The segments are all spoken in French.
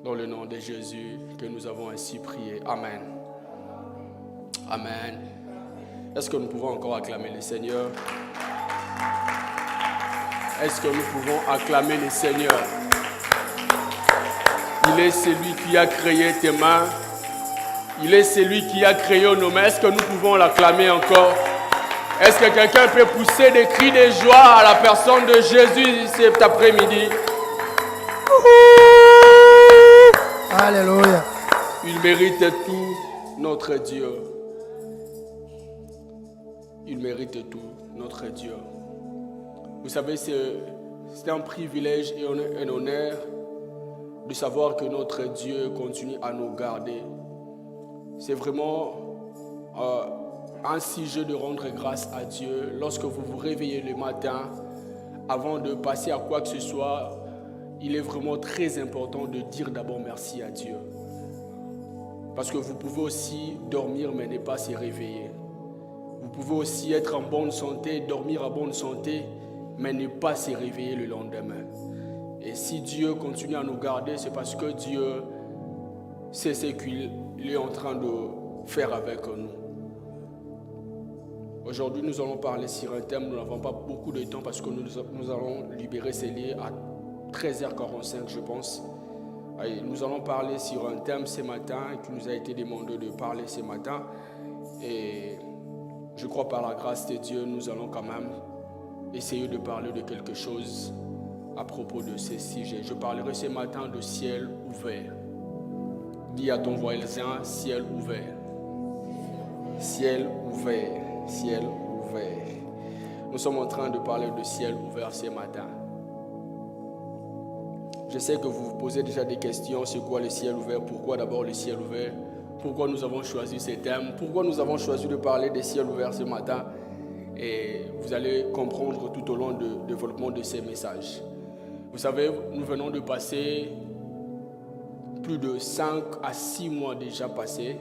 Dans le nom de Jésus que nous avons ainsi prié. Amen. Amen. Est-ce que nous pouvons encore acclamer le Seigneur? Est-ce que nous pouvons acclamer le Seigneur? Il est celui qui a créé tes mains. Il est celui qui a créé nos mains. Est-ce que nous pouvons l'acclamer encore? Est-ce que quelqu'un peut pousser des cris de joie à la personne de Jésus cet après-midi? Alléluia. Il mérite tout, notre Dieu. Il mérite tout, notre Dieu. Vous savez, c'est un privilège et un honneur de savoir que notre Dieu continue à nous garder. C'est vraiment un sujet de rendre grâce à Dieu. Lorsque vous vous réveillez le matin, avant de passer à quoi que ce soit, il est vraiment très important de dire d'abord merci à Dieu. Parce que vous pouvez aussi dormir mais ne pas se réveiller. Vous pouvez aussi être en bonne santé, dormir en bonne santé, mais ne pas se réveiller le lendemain. Et si Dieu continue à nous garder, c'est parce que Dieu sait ce qu'il est en train de faire avec nous. Aujourd'hui, nous allons parler sur un thème, nous n'avons pas beaucoup de temps parce que nous allons libérer ces liens à 13h45, je pense. Et nous allons parler sur un thème ce matin qui nous a été demandé de parler ce matin. Et je crois par la grâce de Dieu, nous allons quand même essayer de parler de quelque chose à propos de ces sujets. Je parlerai ce matin de ciel ouvert. Dis à ton voisin, ciel ouvert. Ciel ouvert. Ciel ouvert. Nous sommes en train de parler de ciel ouvert ce matin. Je sais que vous vous posez déjà des questions. C'est quoi le ciel ouvert? Pourquoi d'abord le ciel ouvert? Pourquoi nous avons choisi ce thème? Pourquoi nous avons choisi de parler des ciels ouverts ce matin? Et vous allez comprendre tout au long du développement de ces messages. Vous savez, nous venons de passer plus de 5 à 6 mois déjà passés.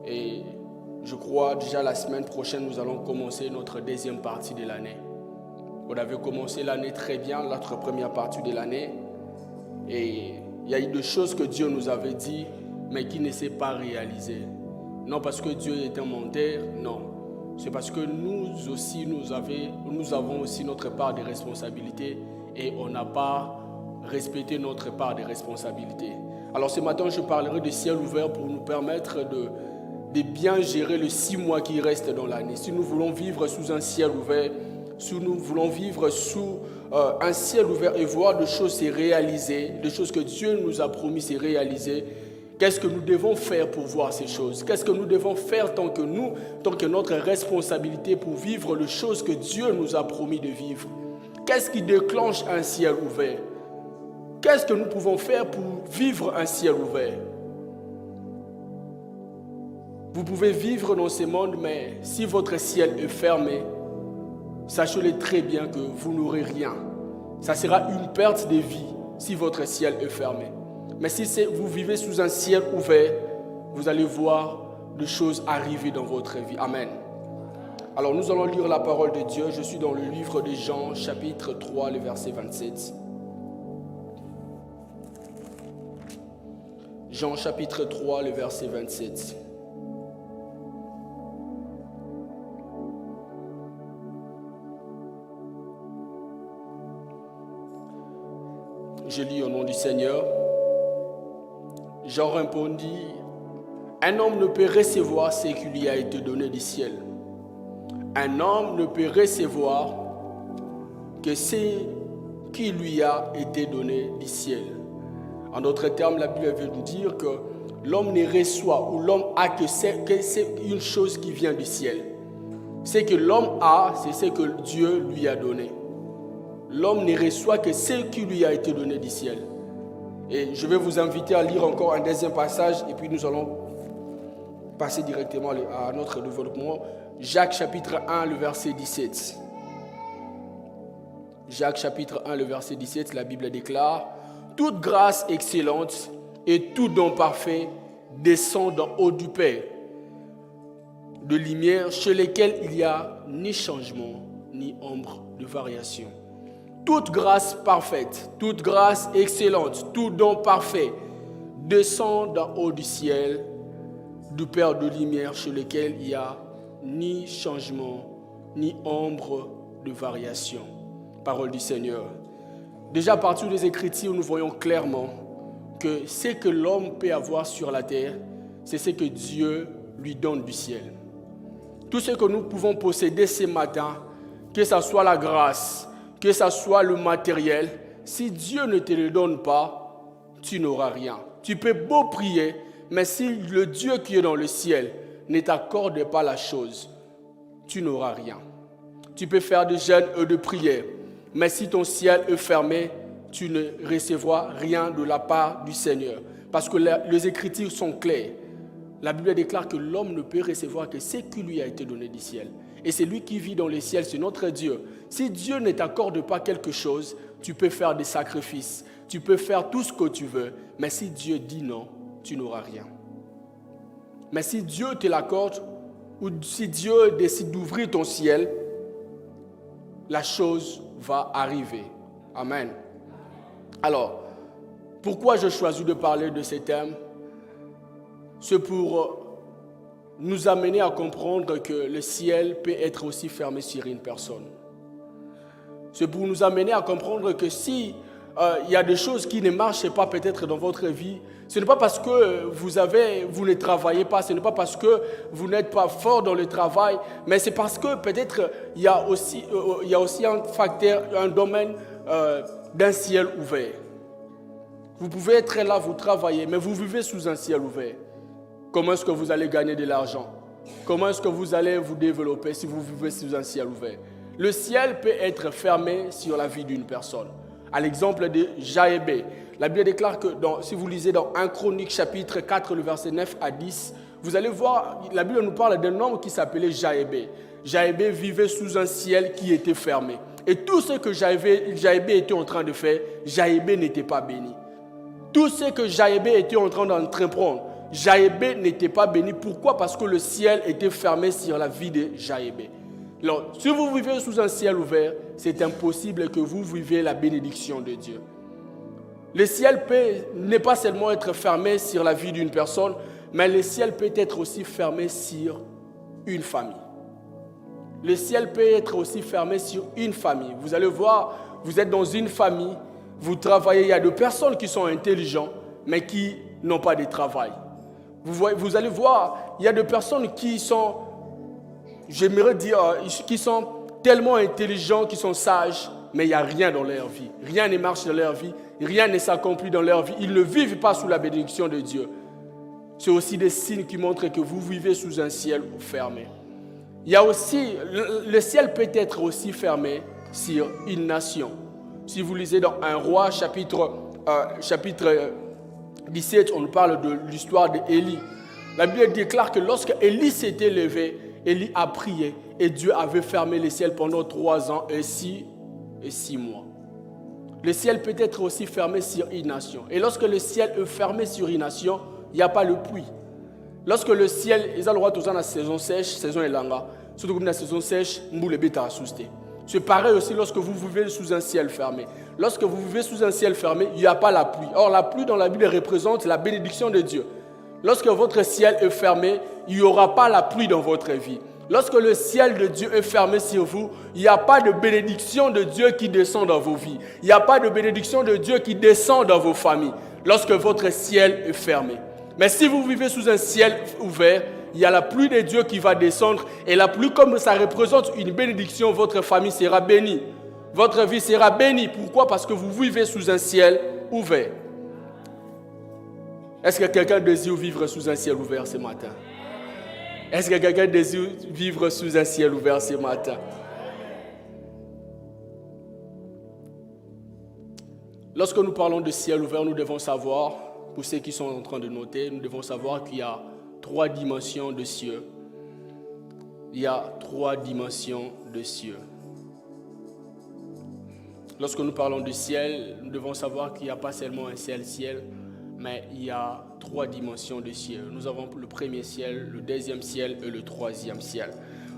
Et je crois déjà la semaine prochaine, nous allons commencer notre deuxième partie de l'année. On avait commencé l'année très bien, notre première partie de l'année. Et il y a eu des choses que Dieu nous avait dit, mais qui ne s'est pas réalisées. Non parce que Dieu est un menteur, non. C'est parce que nous aussi, nous avons aussi notre part de responsabilité et on n'a pas respecté notre part de responsabilité. Alors ce matin, je parlerai de ciel ouvert pour nous permettre de bien gérer les 6 mois qui restent dans l'année. Si nous voulons vivre sous un ciel ouvert, si nous voulons vivre sous un ciel ouvert et voir des choses se réaliser, des choses que Dieu nous a promis se réaliser, qu'est-ce que nous devons faire pour voir ces choses? Qu'est-ce que nous devons faire tant que notre responsabilité pour vivre les choses que Dieu nous a promis de vivre? Qu'est-ce qui déclenche un ciel ouvert? Qu'est-ce que nous pouvons faire pour vivre un ciel ouvert? Vous pouvez vivre dans ce monde, mais si votre ciel est fermé, sachez-le très bien que vous n'aurez rien. Ça sera une perte de vie si votre ciel est fermé. Mais si vous vivez sous un ciel ouvert, vous allez voir des choses arriver dans votre vie. Amen. Alors nous allons lire la parole de Dieu. Je suis dans le livre de Jean, chapitre 3, le verset 27. Jean, chapitre 3, le verset 27. Je lis au nom du Seigneur. Jean répondit, un homme ne peut recevoir ce qui lui a été donné du ciel. Un homme ne peut recevoir que ce qui lui a été donné du ciel. En d'autres termes, la Bible veut nous dire que l'homme ne reçoit ou l'homme a que c'est une chose qui vient du ciel. Ce que l'homme a, c'est ce que Dieu lui a donné. L'homme ne reçoit que ce qui lui a été donné du ciel. Et je vais vous inviter à lire encore un deuxième passage et puis nous allons passer directement à notre développement. Jacques chapitre 1, le verset 17. Jacques chapitre 1, le verset 17, la Bible déclare « Toute grâce excellente et tout don parfait descend d'en haut du Père, de lumière chez lesquels il n'y a ni changement ni ombre de variation. Toute grâce parfaite, toute grâce excellente, tout don parfait descend d'en haut du ciel, du Père de lumière, chez lequel il n'y a ni changement, ni ombre de variation. Parole du Seigneur. Déjà à partir des Écritures, nous voyons clairement que ce que l'homme peut avoir sur la terre, c'est ce que Dieu lui donne du ciel. Tout ce que nous pouvons posséder ce matin, que ce soit la grâce, que ce soit le matériel, si Dieu ne te le donne pas, tu n'auras rien. Tu peux beau prier, mais si le Dieu qui est dans le ciel ne t'accorde pas la chose, tu n'auras rien. Tu peux faire de jeûnes et de prières, mais si ton ciel est fermé, tu ne recevras rien de la part du Seigneur. Parce que les Écritures sont claires. La Bible déclare que l'homme ne peut recevoir que ce qui lui a été donné du ciel. Et c'est lui qui vit dans les ciels, c'est notre Dieu. Si Dieu ne t'accorde pas quelque chose, tu peux faire des sacrifices, tu peux faire tout ce que tu veux, mais si Dieu dit non, tu n'auras rien. Mais si Dieu te l'accorde, ou si Dieu décide d'ouvrir ton ciel, la chose va arriver. Amen. Alors, pourquoi je choisis de parler de ces thèmes? C'est pour nous amener à comprendre que le ciel peut être aussi fermé sur une personne. C'est pour nous amener à comprendre que si il y a des choses qui ne marchent pas peut-être dans votre vie, ce n'est pas parce que vous ne travaillez pas, ce n'est pas parce que vous n'êtes pas fort dans le travail, mais c'est parce que peut-être il y a aussi un facteur, un domaine d'un ciel ouvert. Vous pouvez être là, vous travaillez, mais vous vivez sous un ciel ouvert. Comment est-ce que vous allez gagner de l'argent? Comment est-ce que vous allez vous développer si vous vivez sous un ciel ouvert? Le ciel peut être fermé sur la vie d'une personne. À l'exemple de Jaébé, la Bible déclare que si vous lisez dans 1 Chronique chapitre 4, le verset 9 à 10, vous allez voir, la Bible nous parle d'un homme qui s'appelait Jaébé. Jaébé vivait sous un ciel qui était fermé. Et tout ce que Jaébé était en train de faire, Jaébé n'était pas béni. Tout ce que Jaébé était en train d'entreprendre, Jaébé n'était pas béni. Pourquoi? Parce que le ciel était fermé sur la vie de Jaébé. Alors, si vous vivez sous un ciel ouvert, c'est impossible que vous viviez la bénédiction de Dieu. Le ciel n'est pas seulement être fermé sur la vie d'une personne, mais le ciel peut être aussi fermé sur une famille. Le ciel peut être aussi fermé sur une famille. Vous allez voir, vous êtes dans une famille, vous travaillez, il y a des personnes qui sont intelligentes, mais qui n'ont pas de travail. Vous allez voir, il y a des personnes qui sont, j'aimerais dire, qui sont tellement intelligents, qui sont sages, mais il n'y a rien dans leur vie. Rien ne marche dans leur vie, rien ne s'accomplit dans leur vie. Ils ne vivent pas sous la bénédiction de Dieu. C'est aussi des signes qui montrent que vous vivez sous un ciel fermé. Il y a aussi, le ciel peut être aussi fermé sur une nation. Si vous lisez dans 1 Roi, chapitre 17, on nous parle de l'histoire d'Élie. La Bible déclare que lorsque Élie s'était levé, Élie a prié et Dieu avait fermé le ciel pendant 3 ans et 6 mois. Le ciel peut être aussi fermé sur une nation. Et lorsque le ciel est fermé sur une nation, il n'y a pas le pluie. Lorsque le ciel, ils ont le droit de la saison sèche, saison élanga, surtout comme la saison sèche, mboule bêta assusté. C'est pareil aussi lorsque vous vivez sous un ciel fermé. Lorsque vous vivez sous un ciel fermé, il n'y a pas la pluie. Or, la pluie dans la Bible représente la bénédiction de Dieu. Lorsque votre ciel est fermé, il n'y aura pas la pluie dans votre vie. Lorsque le ciel de Dieu est fermé sur vous, il n'y a pas de bénédiction de Dieu qui descend dans vos vies. Il n'y a pas de bénédiction de Dieu qui descend dans vos familles. Lorsque votre ciel est fermé. Mais si vous vivez sous un ciel ouvert, il y a la pluie de Dieu qui va descendre. Et la pluie, comme ça représente une bénédiction, votre famille sera bénie. Votre vie sera bénie. Pourquoi? Parce que vous vivez sous un ciel ouvert. Est-ce que quelqu'un désire vivre sous un ciel ouvert ce matin? Est-ce que quelqu'un désire vivre sous un ciel ouvert ce matin? Lorsque nous parlons de ciel ouvert, nous devons savoir, pour ceux qui sont en train de noter, nous devons savoir qu'il y a 3 dimensions de cieux. Il y a 3 dimensions de cieux. Lorsque nous parlons du ciel, nous devons savoir qu'il n'y a pas seulement un seul ciel, mais il y a 3 dimensions de ciel. Nous avons le premier ciel, le deuxième ciel et le troisième ciel.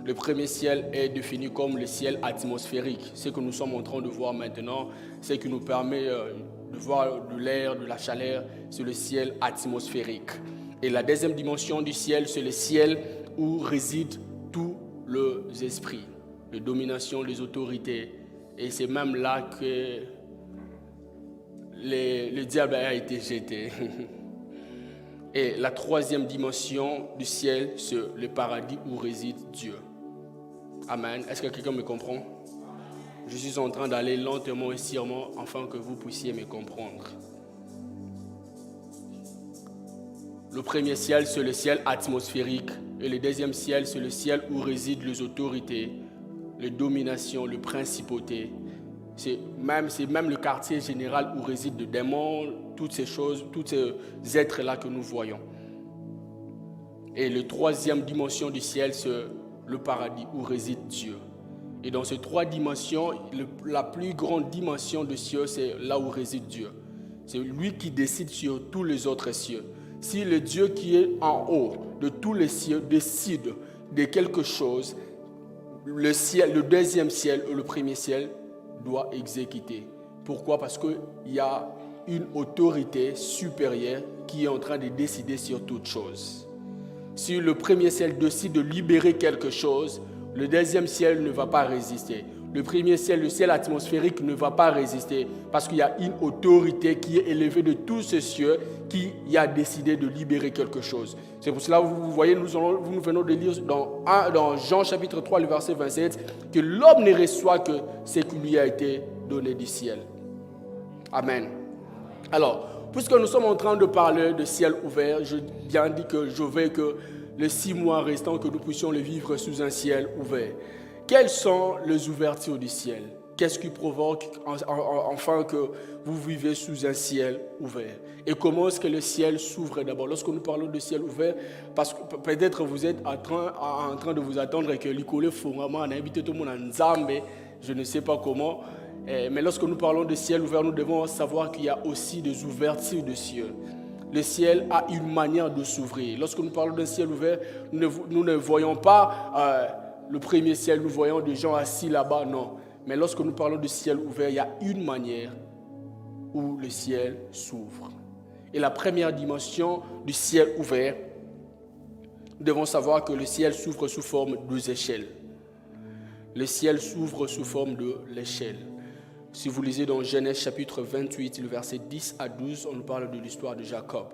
Le premier ciel est défini comme le ciel atmosphérique. Ce que nous sommes en train de voir maintenant, ce qui nous permet de voir de l'air, de la chaleur, c'est le ciel atmosphérique. Et la deuxième dimension du ciel, c'est le ciel où résident tous les esprits, les dominations, les autorités. Et c'est même là que le diable a été jeté. Et la troisième dimension du ciel, c'est le paradis où réside Dieu. Amen. Est-ce que quelqu'un me comprend? Je suis en train d'aller lentement et sûrement afin que vous puissiez me comprendre. Le premier ciel, c'est le ciel atmosphérique. Et le deuxième ciel, c'est le ciel où résident les autorités, les dominations, les principautés. C'est même le quartier général où résident les démons, toutes ces choses, tous ces êtres-là que nous voyons. Et la troisième dimension du ciel, c'est le paradis où réside Dieu. Et dans ces trois dimensions, la plus grande dimension de cieux, c'est là où réside Dieu. C'est lui qui décide sur tous les autres cieux. Si le Dieu qui est en haut de tous les cieux décide de quelque chose, le deuxième ciel ou le premier ciel doit exécuter. Pourquoi? Parce qu'il y a une autorité supérieure qui est en train de décider sur toute chose. Si le premier ciel décide de libérer quelque chose, le deuxième ciel ne va pas résister. Le premier ciel, le ciel atmosphérique, ne va pas résister parce qu'il y a une autorité qui est élevée de tous ces cieux qui a décidé de libérer quelque chose. C'est pour cela que vous voyez, nous venons de lire dans Jean chapitre 3, le verset 27, que l'homme ne reçoit que ce qui lui a été donné du ciel. Amen. Alors, puisque nous sommes en train de parler de ciel ouvert, je viens de dire que je veux que les 6 mois restants, que nous puissions les vivre sous un ciel ouvert. Quelles sont les ouvertures du ciel? Qu'est-ce qui provoque enfin que vous vivez sous un ciel ouvert? Et comment est-ce que le ciel s'ouvre d'abord? Lorsque nous parlons de ciel ouvert, parce que peut-être vous êtes en train de vous attendre que l'école vraiment a invité tout le monde en Zambé, je ne sais pas comment. Mais lorsque nous parlons de ciel ouvert, nous devons savoir qu'il y a aussi des ouvertures de cieux. Le ciel a une manière de s'ouvrir. Lorsque nous parlons d'un ciel ouvert, nous ne voyons pas le premier ciel, nous voyons des gens assis là-bas, non. Mais lorsque nous parlons de ciel ouvert, il y a une manière où le ciel s'ouvre. Et la première dimension du ciel ouvert, nous devons savoir que le ciel s'ouvre sous forme de 2 échelles. Le ciel s'ouvre sous forme de l'échelle. Si vous lisez dans Genèse chapitre 28, le verset 10 à 12, on nous parle de l'histoire de Jacob.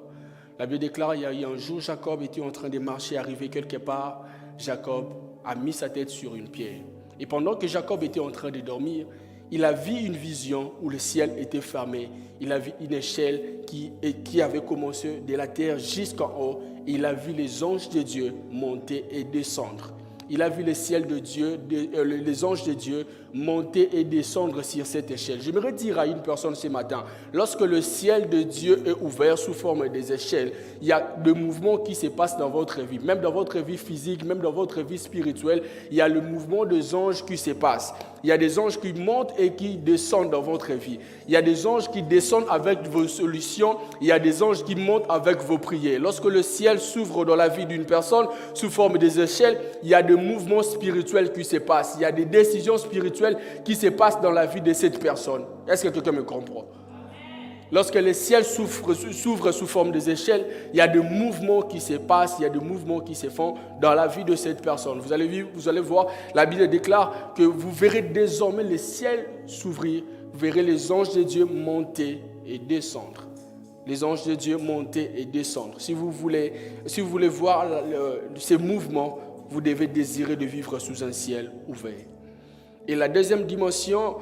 La Bible déclare qu'il y a eu un jour, Jacob était en train de marcher, arrivé quelque part. Jacob a mis sa tête sur une pierre. Et pendant que Jacob était en train de dormir, il a vu une vision où le ciel était fermé. Il a vu une échelle qui avait commencé de la terre jusqu'en haut. Et il a vu les anges de Dieu monter et descendre. Il a vu le ciel de Dieu, les anges de Dieu monter et descendre sur cette échelle. J'aimerais dire à une personne ce matin, lorsque le ciel de Dieu est ouvert sous forme des échelles, il y a des mouvements qui se passent dans votre vie, même dans votre vie physique, même dans votre vie spirituelle, il y a le mouvement des anges qui se passe. Il y a des anges qui montent et qui descendent dans votre vie. Il y a des anges qui descendent avec vos solutions. Il y a des anges qui montent avec vos prières. Lorsque le ciel s'ouvre dans la vie d'une personne sous forme des échelles, il y a des mouvements spirituels qui se passent. Il y a des décisions spirituelles qui se passent dans la vie de cette personne. Est-ce que quelqu'un me comprend? Lorsque le ciel s'ouvre sous forme des échelles, il y a des mouvements qui se passent, il y a des mouvements qui se font dans la vie de cette personne. Vous allez voir, la Bible déclare que vous verrez désormais le ciel s'ouvrir, vous verrez les anges de Dieu monter et descendre. Les anges de Dieu monter et descendre. Si vous voulez voir ces mouvements, vous devez désirer de vivre sous un ciel ouvert. Et la deuxième dimension,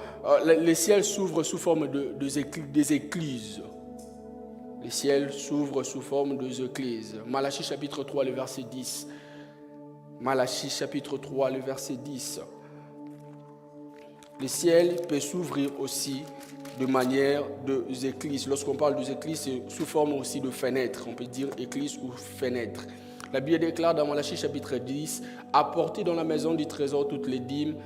le ciel s'ouvre sous forme des écluses. Le ciel s'ouvre sous forme des écluses. Malachie chapitre 3, le verset 10. Malachie chapitre 3, le verset 10. Le ciel peut s'ouvrir aussi de manière des écluses. Lorsqu'on parle des écluses, c'est sous forme aussi de fenêtres. On peut dire écluse ou fenêtre. La Bible déclare dans Malachie chapitre 10, « Apportez dans la maison du trésor toutes les dîmes,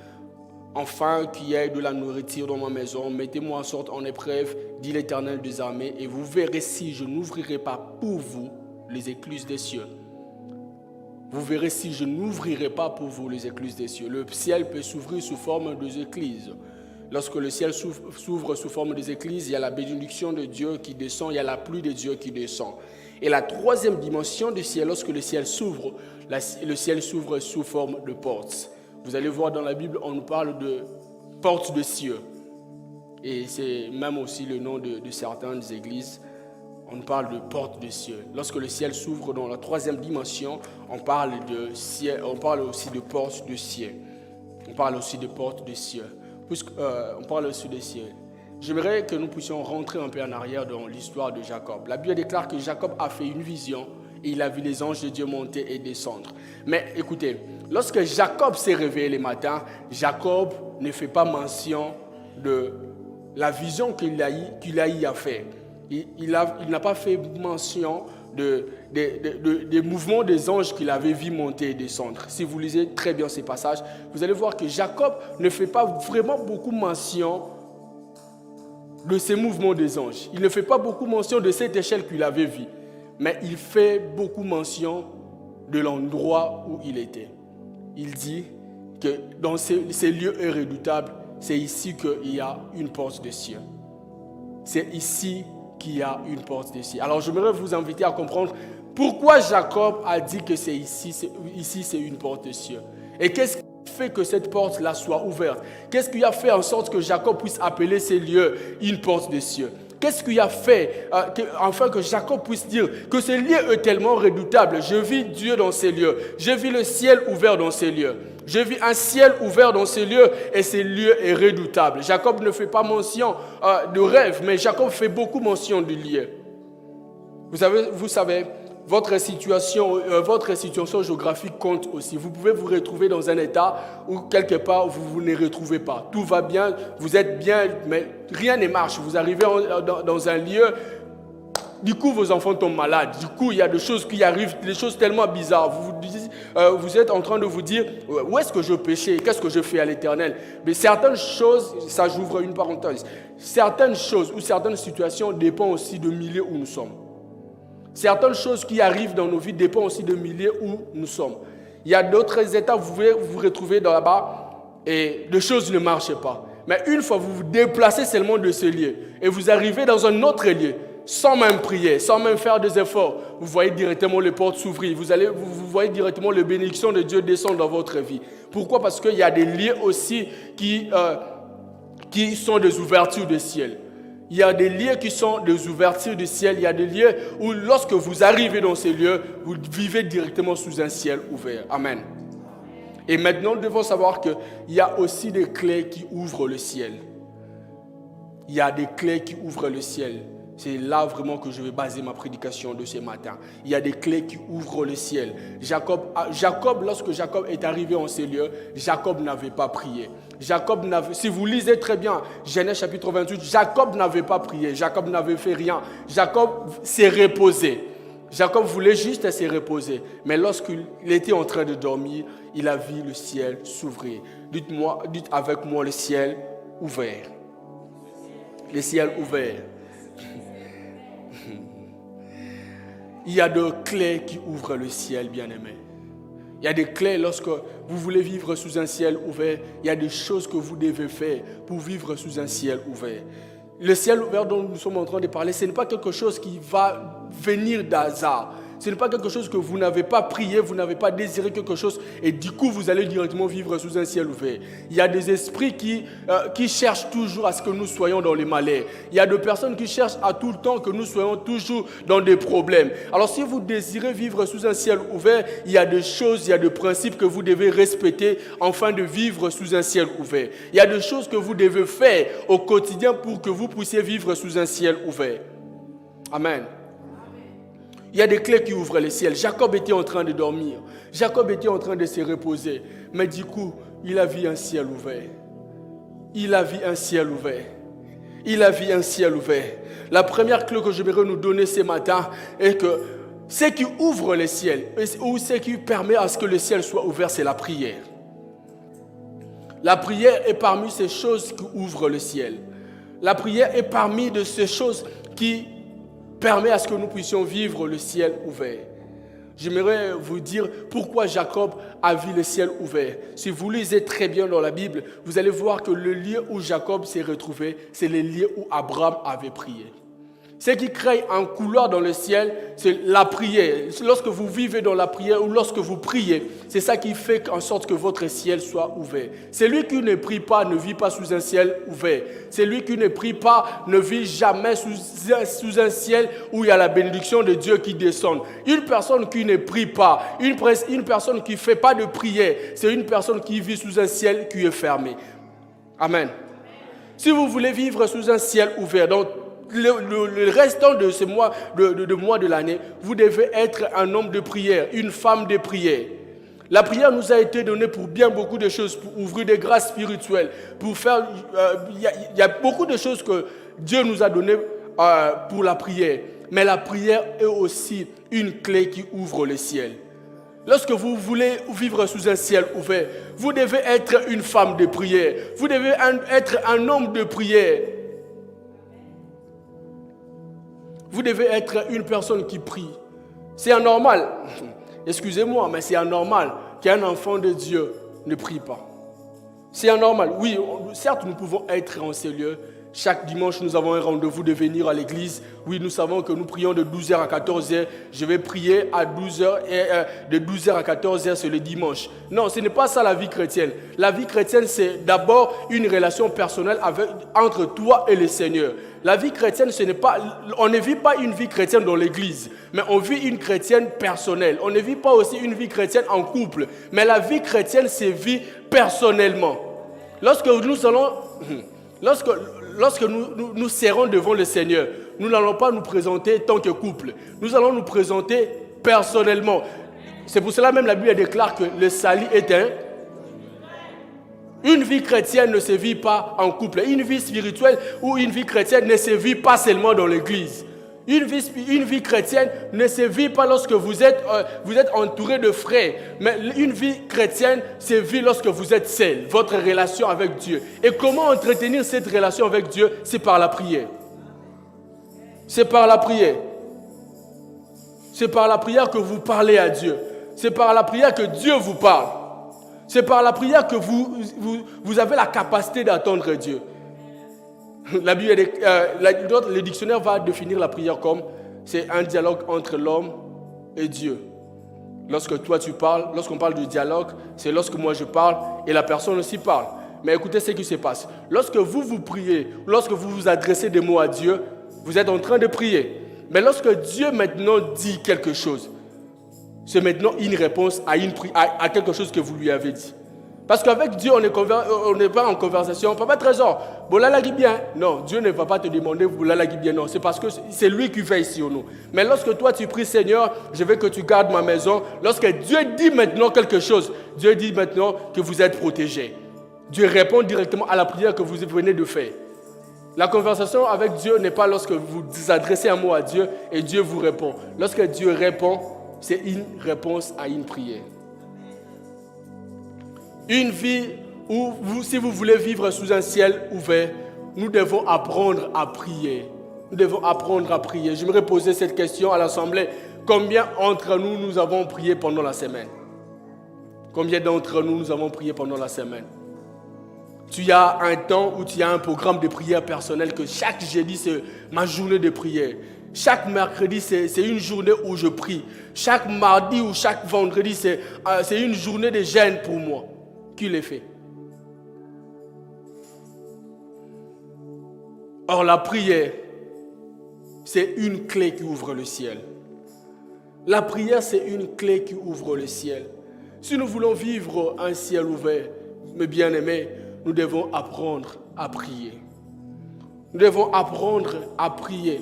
enfin qu'il y ait de la nourriture dans ma maison, mettez-moi en sorte en épreuve, dit l'Éternel des armées, et vous verrez si je n'ouvrirai pas pour vous les écluses des cieux. » Vous verrez si je n'ouvrirai pas pour vous les écluses des cieux. Le ciel peut s'ouvrir sous forme d'écluses. Lorsque le ciel s'ouvre sous forme des écluses, il y a la bénédiction de Dieu qui descend, il y a la pluie de Dieu qui descend. Et la troisième dimension du ciel, lorsque le ciel s'ouvre sous forme de portes. Vous allez voir dans la Bible, on nous parle de portes de cieux. Et c'est même aussi le nom de certaines églises. On parle de portes de cieux. Lorsque le ciel s'ouvre dans la troisième dimension, on parle aussi de portes de cieux. On parle aussi de portes de cieux. On parle aussi des cieux. J'aimerais que nous puissions rentrer un peu en arrière dans l'histoire de Jacob. La Bible déclare que Jacob a fait une vision et il a vu les anges de Dieu monter et descendre. Mais écoutez, lorsque Jacob s'est réveillé le matin, Jacob ne fait pas mention de la vision qu'il a eu à faire. Il n'a pas fait mention des mouvements des anges qu'il avait vu monter et descendre. Si vous lisez très bien ces passages, vous allez voir que Jacob ne fait pas vraiment beaucoup mention de ces mouvements des anges. Il ne fait pas beaucoup mention de cette échelle qu'il avait vue, mais il fait beaucoup mention de l'endroit où il était. Il dit que dans ces lieux irrédoutables, c'est ici qu'il y a une porte des cieux. C'est ici qu'il y a une porte des cieux. Alors j'aimerais vous inviter à comprendre pourquoi Jacob a dit que c'est ici c'est une porte des cieux. Et qu'est-ce qui fait que cette porte-là soit ouverte? Qu'est-ce qui a fait en sorte que Jacob puisse appeler ces lieux une porte des cieux? Qu'est-ce qui a fait afin que Jacob puisse dire que ce lieu est tellement redoutable? Je vis Dieu dans ces lieux. J'ai vu le ciel ouvert dans ces lieux. J'ai vu un ciel ouvert dans ces lieux et ces lieux est redoutable. Jacob ne fait pas mention de rêve, mais Jacob fait beaucoup mention du lieu. Vous savez, votre situation géographique compte aussi. Vous pouvez vous retrouver dans un état où quelque part vous ne retrouvez pas. Tout va bien, vous êtes bien, mais rien ne marche. Vous arrivez dans un lieu, du coup vos enfants tombent malades. Du coup, il y a des choses qui arrivent, des choses tellement bizarres. Vous êtes en train de vous dire, où est-ce que je péchais? Qu'est-ce que je fais à l'Éternel? Mais certaines choses, ça j'ouvre une parenthèse, certaines choses ou certaines situations dépendent aussi de milieu où nous sommes. Certaines choses qui arrivent dans nos vies dépendent aussi du milieu où nous sommes. Il y a d'autres états où vous pouvez vous retrouver là-bas et les choses ne marchent pas. Mais une fois vous vous déplacez seulement de ce lieu et vous arrivez dans un autre lieu, sans même prier, sans même faire des efforts, vous voyez directement les portes s'ouvrir. Vous voyez directement les bénédictions de Dieu descendre dans votre vie. Pourquoi? Parce qu'il y a des lieux aussi qui sont des ouvertures du ciel. Il y a des lieux qui sont des ouvertures du ciel. Il y a des lieux où lorsque vous arrivez dans ces lieux, vous vivez directement sous un ciel ouvert. Amen. Et maintenant, nous devons savoir qu'il y a aussi des clés qui ouvrent le ciel. Il y a des clés qui ouvrent le ciel. C'est là vraiment que je vais baser ma prédication de ce matin. Il y a des clés qui ouvrent le ciel. Lorsque Jacob est arrivé en ces lieux, Jacob n'avait pas prié. Si vous lisez très bien Genèse chapitre 28, Jacob n'avait pas prié. Jacob n'avait fait rien. Jacob s'est reposé. Jacob voulait juste se reposer. Mais lorsqu'il était en train de dormir, il a vu le ciel s'ouvrir. Dites avec moi le ciel ouvert. Le ciel ouvert. Il y a des clés qui ouvrent le ciel, bien-aimés. Il y a des clés lorsque vous voulez vivre sous un ciel ouvert. Il y a des choses que vous devez faire pour vivre sous un ciel ouvert. Le ciel ouvert dont nous sommes en train de parler, ce n'est pas quelque chose qui va venir d'hasard. Ce n'est pas quelque chose que vous n'avez pas prié, vous n'avez pas désiré quelque chose et du coup vous allez directement vivre sous un ciel ouvert. Il y a des esprits qui cherchent toujours à ce que nous soyons dans les malheurs. Il y a des personnes qui cherchent à tout le temps que nous soyons toujours dans des problèmes. Alors si vous désirez vivre sous un ciel ouvert, il y a des choses, il y a des principes que vous devez respecter afin de vivre sous un ciel ouvert. Il y a des choses que vous devez faire au quotidien pour que vous puissiez vivre sous un ciel ouvert. Amen. Il y a des clés qui ouvrent le ciel. Jacob était en train de dormir. Jacob était en train de se reposer. Mais du coup, il a vu un ciel ouvert. Il a vu un ciel ouvert. Il a vu un ciel ouvert. La première clé que j'aimerais nous donner ce matin est que ce qui ouvre le ciel, ou ce qui permet à ce que le ciel soit ouvert, c'est la prière. La prière est parmi ces choses qui ouvrent le ciel. La prière est parmi de ces choses qui permet à ce que nous puissions vivre le ciel ouvert. J'aimerais vous dire pourquoi Jacob a vu le ciel ouvert. Si vous lisez très bien dans la Bible, vous allez voir que le lieu où Jacob s'est retrouvé, c'est le lieu où Abraham avait prié. Ce qui crée un couloir dans le ciel, c'est la prière. Lorsque vous vivez dans la prière ou lorsque vous priez, c'est ça qui fait en sorte que votre ciel soit ouvert. Celui qui ne prie pas ne vit pas sous un ciel ouvert. Celui qui ne prie pas ne vit jamais sous un ciel où il y a la bénédiction de Dieu qui descend. Une personne qui ne prie pas, une personne qui ne fait pas de prière, c'est une personne qui vit sous un ciel qui est fermé. Amen. Si vous voulez vivre sous un ciel ouvert, donc le restant de ce mois de l'année, vous devez être un homme de prière, une femme de prière. La prière nous a été donnée pour bien beaucoup de choses, pour ouvrir des grâces spirituelles, pour faire... Il y a beaucoup de choses que Dieu nous a données pour la prière. Mais la prière est aussi une clé qui ouvre le ciel. Lorsque vous voulez vivre sous un ciel ouvert, vous devez être une femme de prière. Vous devez être un homme de prière. Vous devez être une personne qui prie. C'est anormal, excusez-moi, mais c'est anormal qu'un enfant de Dieu ne prie pas. C'est anormal. Oui, certes, nous pouvons être en ces lieux. Chaque dimanche, nous avons un rendez-vous de venir à l'église. Oui, nous savons que nous prions de 12h à 14h. Je vais prier à 12h et de 12h à 14h, c'est le dimanche. Non, ce n'est pas ça la vie chrétienne. La vie chrétienne, c'est d'abord une relation personnelle entre toi et le Seigneur. La vie chrétienne, on ne vit pas une vie chrétienne dans l'église, mais on vit une chrétienne personnelle. On ne vit pas aussi une vie chrétienne en couple, mais la vie chrétienne, c'est vie personnellement. Lorsque nous serons devant le Seigneur, nous n'allons pas nous présenter tant que couple. Nous allons nous présenter personnellement. C'est pour cela même la Bible déclare que le salut est une vie chrétienne ne se vit pas en couple. Une vie spirituelle ou une vie chrétienne ne se vit pas seulement dans l'église. Une vie chrétienne ne se vit pas lorsque vous êtes entouré de frères. Mais une vie chrétienne se vit lorsque vous êtes seul. Votre relation avec Dieu. Et comment entretenir cette relation avec Dieu? C'est par la prière. C'est par la prière. C'est par la prière que vous parlez à Dieu. C'est par la prière que Dieu vous parle. C'est par la prière que vous avez la capacité d'attendre Dieu. La Bible, le dictionnaire va définir la prière comme c'est un dialogue entre l'homme et Dieu. Lorsque toi tu parles, lorsqu'on parle de dialogue, c'est lorsque moi je parle et la personne aussi parle. Mais écoutez ce qui se passe. Lorsque vous priez, lorsque vous vous adressez des mots à Dieu, vous êtes en train de prier. Mais lorsque Dieu maintenant dit quelque chose, c'est maintenant une réponse à quelque chose que vous lui avez dit. Parce qu'avec Dieu, on n'est pas en conversation. Papa Trésor, Bolala bien. Non, Dieu ne va pas te demander Bolala bien. Non, c'est parce que c'est lui qui veille sur nous. Mais lorsque toi tu pries, Seigneur, je veux que tu gardes ma maison. Lorsque Dieu dit maintenant quelque chose, Dieu dit maintenant que vous êtes protégés. Dieu répond directement à la prière que vous venez de faire. La conversation avec Dieu n'est pas lorsque vous adressez un mot à Dieu et Dieu vous répond. Lorsque Dieu répond, c'est une réponse à une prière. Une vie où, si vous voulez vivre sous un ciel ouvert, nous devons apprendre à prier. Nous devons apprendre à prier. J'aimerais poser cette question à l'Assemblée. Combien d'entre nous avons prié pendant la semaine? Combien d'entre nous avons prié pendant la semaine? Tu as un temps où tu as un programme de prière personnel que chaque jeudi, c'est ma journée de prière. Chaque mercredi, c'est une journée où je prie. Chaque mardi ou chaque vendredi, c'est une journée de jeûne pour moi. Qui l'a fait? Or, la prière, c'est une clé qui ouvre le ciel. La prière, c'est une clé qui ouvre le ciel. Si nous voulons vivre un ciel ouvert, mes bien-aimés, nous devons apprendre à prier. Nous devons apprendre à prier.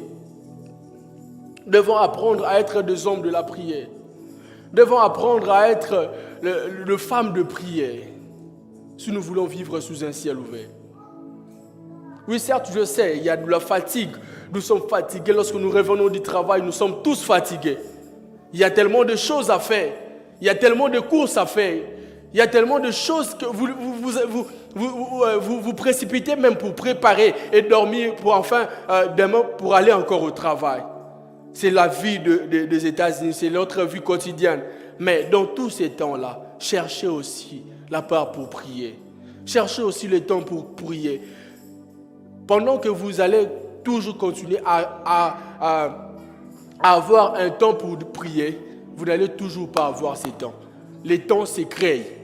Nous devons apprendre à être des hommes de la prière. Nous devons apprendre à être les femmes de prière si nous voulons vivre sous un ciel ouvert. Oui, certes, je sais, il y a de la fatigue. Nous sommes fatigués lorsque nous revenons du travail. Nous sommes tous fatigués. Il y a tellement de choses à faire. Il y a tellement de courses à faire. Il y a tellement de choses que vous précipitez même pour préparer et dormir pour enfin demain pour aller encore au travail. C'est la vie des États-Unis, c'est notre vie quotidienne. Mais dans tous ces temps-là, cherchez aussi la part pour prier. Cherchez aussi le temps pour prier. Pendant que vous allez toujours continuer à avoir un temps pour prier, vous n'allez toujours pas avoir ces temps. Les temps se créent.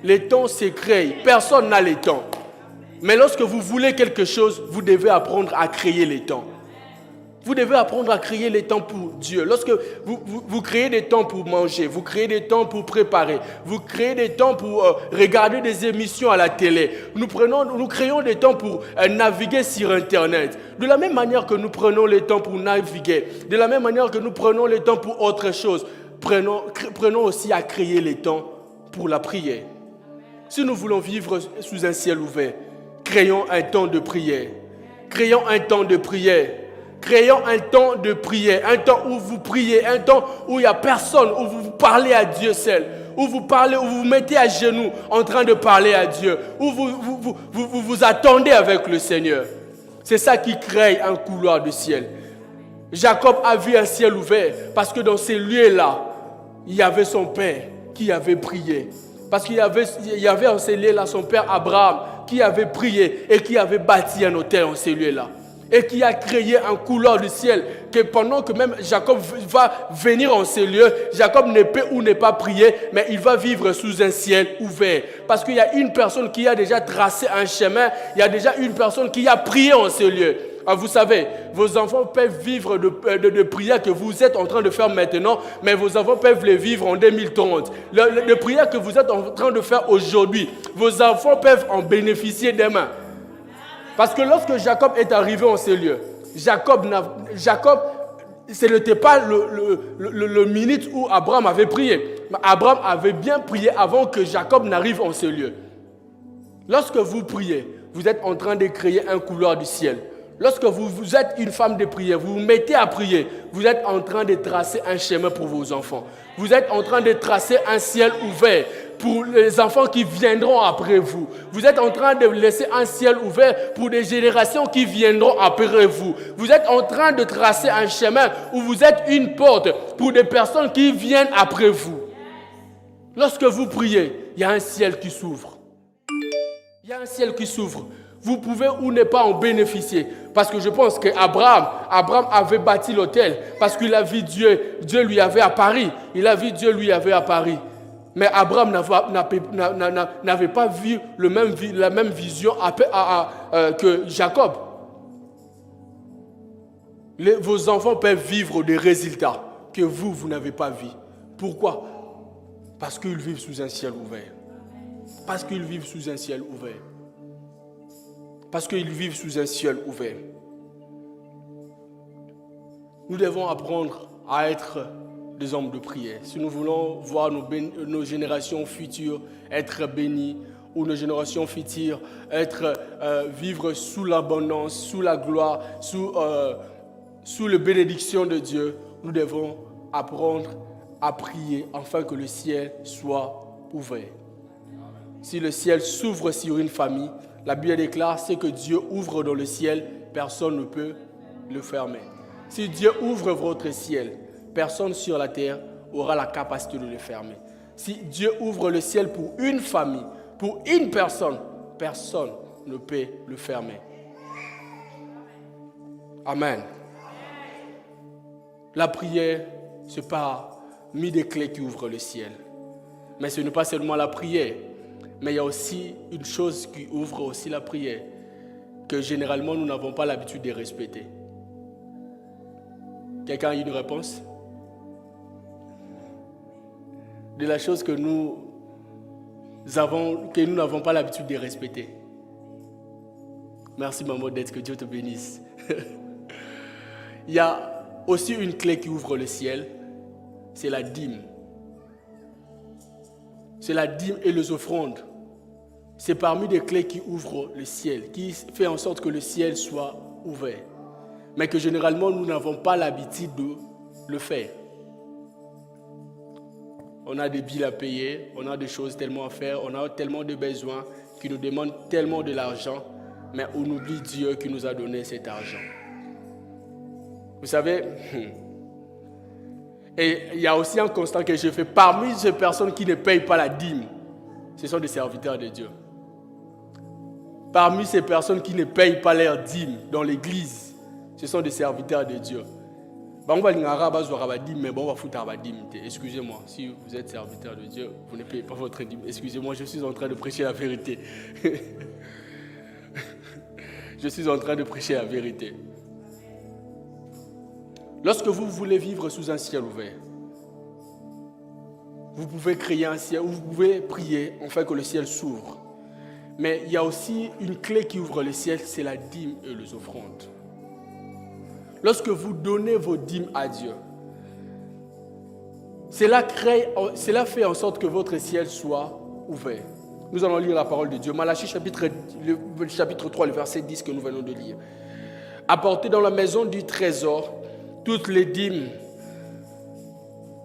Les temps se créent. Personne n'a les temps. Mais lorsque vous voulez quelque chose, vous devez apprendre à créer les temps. Vous devez apprendre à créer les temps pour Dieu. Lorsque vous créez des temps pour manger, vous créez des temps pour préparer, vous créez des temps pour regarder des émissions à la télé. Nous créons des temps pour naviguer sur Internet. De la même manière que nous prenons le temps pour naviguer, de la même manière que nous prenons le temps pour autre chose, prenons aussi à créer les temps pour la prière. Si nous voulons vivre sous un ciel ouvert, créons un temps de prière. Créons un temps de prière. Créons un temps de prière, un temps où vous priez, un temps où il n'y a personne, où vous parlez à Dieu seul, où vous parlez, où vous vous mettez à genoux en train de parler à Dieu, où vous attendez avec le Seigneur. C'est ça qui crée un couloir de ciel. Jacob a vu un ciel ouvert parce que dans ces lieux-là, il y avait son père qui avait prié. Parce qu'il y avait en ces lieux-là son père Abraham qui avait prié et qui avait bâti un autel en ces lieux-là. Et qui a créé un couloir du ciel, que pendant que même Jacob va venir en ces lieux, Jacob ne peut ou ne pas prier, mais il va vivre sous un ciel ouvert. Parce qu'il y a une personne qui a déjà tracé un chemin, il y a déjà une personne qui a prié en ces lieux. Alors vous savez, vos enfants peuvent vivre de prières que vous êtes en train de faire maintenant, mais vos enfants peuvent les vivre en 2030. Les prières que vous êtes en train de faire aujourd'hui, vos enfants peuvent en bénéficier demain. Parce que lorsque Jacob est arrivé en ces lieux, Jacob ce n'était pas le minute où Abraham avait prié. Abraham avait bien prié avant que Jacob n'arrive en ces lieux. Lorsque vous priez, vous êtes en train de créer un couloir du ciel. Lorsque vous êtes une femme de prière, vous vous mettez à prier, vous êtes en train de tracer un chemin pour vos enfants. Vous êtes en train de tracer un ciel ouvert pour les enfants qui viendront après vous. Vous êtes en train de laisser un ciel ouvert pour des générations qui viendront après vous. Vous êtes en train de tracer un chemin où vous êtes une porte pour des personnes qui viennent après vous. Lorsque vous priez, il y a un ciel qui s'ouvre. Il y a un ciel qui s'ouvre. Vous pouvez ou ne pas en bénéficier. Parce que je pense qu'Abraham avait bâti l'autel parce qu'il a vu Dieu. Dieu lui avait apparu. Il a vu Dieu lui avait apparu. Mais Abraham n'avait pas vu la même vision que Jacob. Vos enfants peuvent vivre des résultats que vous n'avez pas vus. Pourquoi? Parce qu'ils vivent sous un ciel ouvert. Parce qu'ils vivent sous un ciel ouvert. Parce qu'ils vivent sous un ciel ouvert. Nous devons apprendre à être des hommes de prière. Si nous voulons voir nos générations futures être bénies, ou nos générations futures vivre sous l'abondance, sous la gloire, sous la bénédiction de Dieu, nous devons apprendre à prier afin que le ciel soit ouvert. Si le ciel s'ouvre sur une famille, la Bible déclare, ce que Dieu ouvre dans le ciel, personne ne peut le fermer. Si Dieu ouvre votre ciel, personne sur la terre aura la capacité de le fermer. Si Dieu ouvre le ciel pour une famille, pour une personne, personne ne peut le fermer. Amen. La prière, ce n'est pas mis des clés qui ouvrent le ciel. Mais ce n'est pas seulement la prière. Mais il y a aussi une chose qui ouvre aussi la prière, que généralement nous n'avons pas l'habitude de respecter. Quelqu'un a une réponse? De la chose que nous n'avons pas l'habitude de respecter. Merci maman d'être, que Dieu te bénisse. Il y a aussi une clé qui ouvre le ciel, c'est la dîme. C'est la dîme et les offrandes. C'est parmi les clés qui ouvrent le ciel, qui fait en sorte que le ciel soit ouvert. Mais que généralement, nous n'avons pas l'habitude de le faire. On a des billes à payer, on a des choses tellement à faire, on a tellement de besoins qui nous demandent tellement de l'argent, mais on oublie Dieu qui nous a donné cet argent. Vous savez, Et il y a aussi un constat que je fais. Parmi ces personnes qui ne payent pas la dîme, ce sont des serviteurs de Dieu. Parmi ces personnes qui ne payent pas leur dîme dans l'église, ce sont des serviteurs de Dieu. On va dire, mais bon, on va foutre la dîme. Excusez-moi, si vous êtes serviteur de Dieu, vous ne payez pas votre dîme. Excusez-moi, je suis en train de prêcher la vérité. Je suis en train de prêcher la vérité. Lorsque vous voulez vivre sous un ciel ouvert, vous pouvez créer un ciel, ou vous pouvez prier afin que le ciel s'ouvre. Mais il y a aussi une clé qui ouvre le ciel, c'est la dîme et les offrandes. Lorsque vous donnez vos dîmes à Dieu, cela fait en sorte que votre ciel soit ouvert. Nous allons lire la parole de Dieu. Malachie chapitre 3, le verset 10 que nous venons de lire. Apportez dans la maison du trésor toutes les dîmes.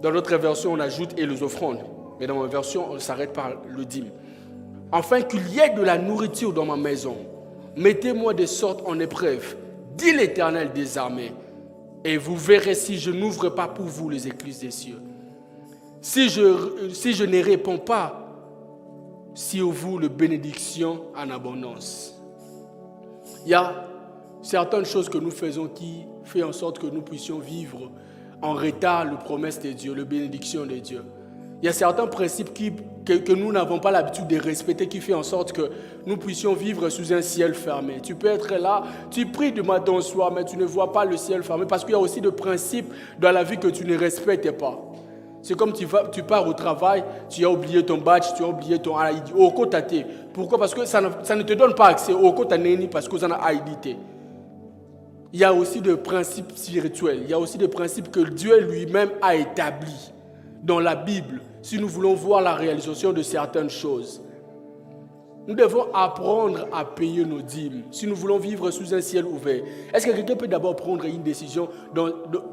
Dans notre version, on ajoute et les offrandes. Mais dans ma version, on s'arrête par le dîme. Afin qu'il y ait de la nourriture dans ma maison, mettez-moi de sorte en épreuve, dit l'Éternel des armées, et vous verrez si je n'ouvre pas pour vous les écluses des cieux. Si je ne réponds pas, sur vous les bénédictions en abondance. Il y a certaines choses que nous faisons qui font en sorte que nous puissions vivre en retard les promesses de Dieu, les bénédictions de Dieu. Il y a certains principes que nous n'avons pas l'habitude de respecter qui font en sorte que nous puissions vivre sous un ciel fermé. Tu peux être là, tu pries du matin au soir, mais tu ne vois pas le ciel fermé parce qu'il y a aussi des principes dans la vie que tu ne respectes pas. C'est comme tu pars au travail, tu as oublié ton badge, tu as oublié ton ID. Pourquoi? Parce que ça ne te donne pas accès au côté parce que ça n'a ID. Il y a aussi des principes spirituels, il y a aussi des principes que Dieu lui-même a établis dans la Bible, si nous voulons voir la réalisation de certaines choses. Nous devons apprendre à payer nos dîmes si nous voulons vivre sous un ciel ouvert. Est-ce que quelqu'un peut d'abord prendre une décision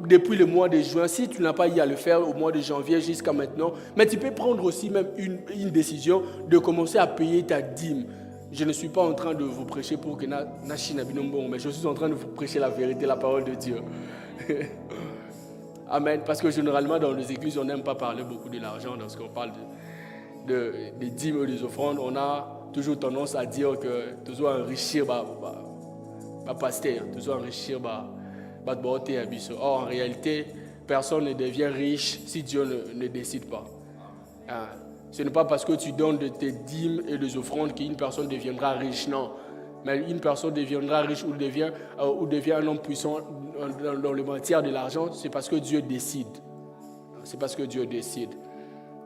depuis le mois de juin, si tu n'as pas eu à le faire au mois de janvier jusqu'à maintenant, mais tu peux prendre aussi même une décision de commencer à payer ta dîme. Je ne suis pas en train de vous prêcher pour que mais je suis en train de vous prêcher la vérité, la parole de Dieu. Amen. Parce que généralement dans les églises, on n'aime pas parler beaucoup de l'argent lorsqu'on parle des dîmes et des offrandes. On a toujours tendance à dire que toujours enrichir pasteur, toujours enrichir beauté. Or en réalité, personne ne devient riche si Dieu ne décide pas. Ce n'est pas parce que tu donnes de tes dîmes et des offrandes qu'une personne deviendra riche, non. Mais une personne deviendra riche ou devient un homme puissant dans le matière de l'argent, c'est parce que Dieu décide. C'est parce que Dieu décide.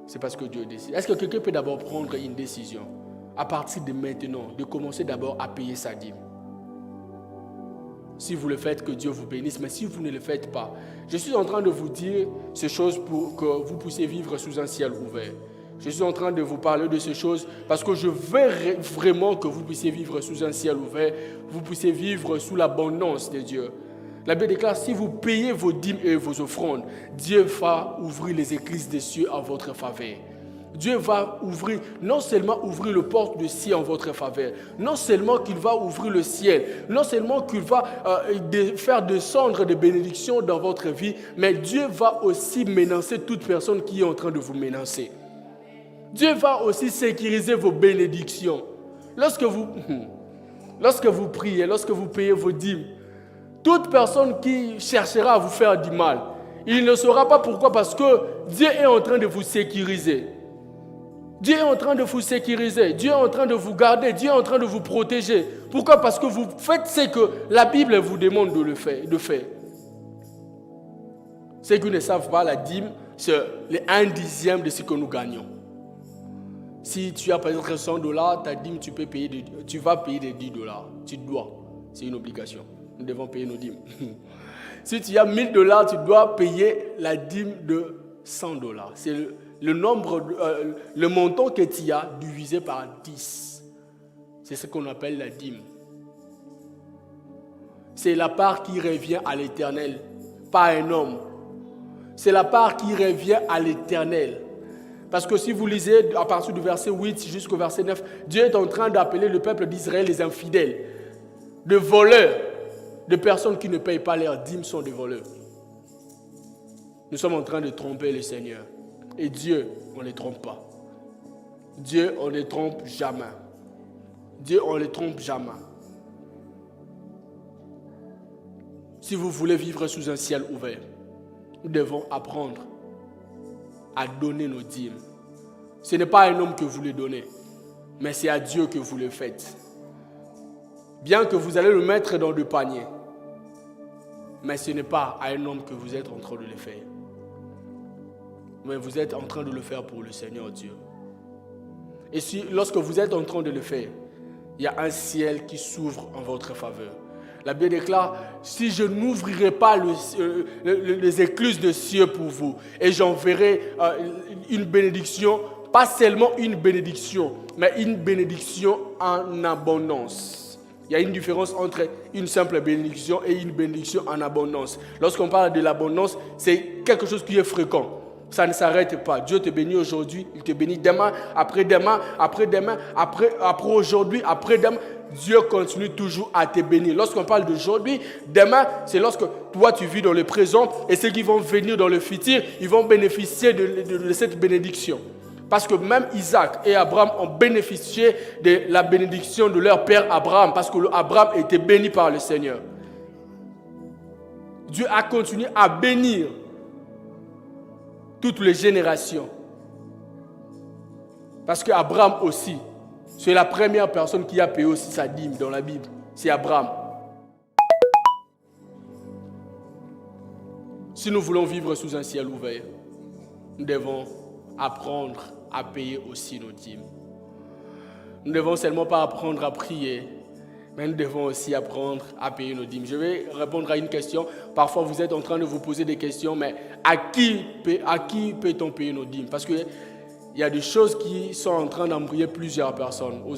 C'est parce que Dieu décide. Est-ce que quelqu'un peut d'abord prendre une décision à partir de maintenant, de commencer d'abord à payer sa dîme? Si vous le faites, que Dieu vous bénisse. Mais si vous ne le faites pas, je suis en train de vous dire ces choses pour que vous puissiez vivre sous un ciel ouvert. Je suis en train de vous parler de ces choses parce que je veux vraiment que vous puissiez vivre sous un ciel ouvert, vous puissiez vivre sous l'abondance de Dieu. La Bible déclare, si vous payez vos dîmes et vos offrandes, Dieu va ouvrir les écluses des cieux en votre faveur. Dieu va non seulement ouvrir le porte de ciel en votre faveur, non seulement qu'il va ouvrir le ciel, non seulement qu'il va faire descendre des bénédictions dans votre vie, mais Dieu va aussi menacer toute personne qui est en train de vous menacer. Dieu va aussi sécuriser vos bénédictions. Lorsque vous priez, lorsque vous payez vos dîmes, toute personne qui cherchera à vous faire du mal, il ne saura pas pourquoi, parce que Dieu est en train de vous sécuriser. Dieu est en train de vous sécuriser, Dieu est en train de vous garder, Dieu est en train de vous protéger. Pourquoi? Parce que vous faites ce que la Bible vous demande de faire. Ceux qui ne savent pas, la dîme, c'est le 1/10 de ce que nous gagnons. Si tu as par exemple $100, ta dîme, tu vas payer des $10. Tu dois, c'est une obligation. Nous devons payer nos dîmes. Si tu as $1000, tu dois payer la dîme de $100. C'est le montant que tu as divisé par 10. C'est ce qu'on appelle la dîme. C'est la part qui revient à l'Éternel, pas à un homme. C'est la part qui revient à l'Éternel. Parce que si vous lisez à partir du verset 8 jusqu'au verset 9, Dieu est en train d'appeler le peuple d'Israël les infidèles, de voleurs, de personnes qui ne payent pas leurs dîmes sont des voleurs. Nous sommes en train de tromper le Seigneur. Et Dieu, on ne les trompe pas. Dieu, on ne les trompe jamais. Dieu, on ne les trompe jamais. Si vous voulez vivre sous un ciel ouvert, nous devons apprendre à donner nos dîmes. Ce n'est pas à un homme que vous les donnez, mais c'est à Dieu que vous le faites. Bien que vous allez le mettre dans le panier, mais ce n'est pas à un homme que vous êtes en train de le faire. Mais vous êtes en train de le faire pour le Seigneur Dieu. Et lorsque vous êtes en train de le faire, il y a un ciel qui s'ouvre en votre faveur. La Bible déclare, si je n'ouvrirai pas les écluses de cieux pour vous, et j'enverrai une bénédiction, pas seulement une bénédiction, mais une bénédiction en abondance. Il y a une différence entre une simple bénédiction et une bénédiction en abondance. Lorsqu'on parle de l'abondance, c'est quelque chose qui est fréquent. Ça ne s'arrête pas. Dieu te bénit aujourd'hui, il te bénit demain, après-demain, après-demain, après aujourd'hui, après-demain. Dieu continue toujours à te bénir. Lorsqu'on parle d'aujourd'hui, demain, c'est lorsque toi tu vis dans le présent et ceux qui vont venir dans le futur, ils vont bénéficier de cette bénédiction. Parce que même Isaac et Abraham ont bénéficié de la bénédiction de leur père Abraham, parce que Abraham était béni par le Seigneur. Dieu a continué à bénir toutes les générations. Parce qu'Abraham aussi, c'est la première personne qui a payé aussi sa dîme dans la Bible. C'est Abraham. Si nous voulons vivre sous un ciel ouvert, nous devons apprendre à payer aussi nos dîmes. Nous ne devons seulement pas apprendre à prier, mais nous devons aussi apprendre à payer nos dîmes. Je vais répondre à une question. Parfois, vous êtes en train de vous poser des questions, mais à qui peut-on payer nos dîmes? Parce qu'il y a des choses qui sont en train d'embrouiller plusieurs personnes. Non,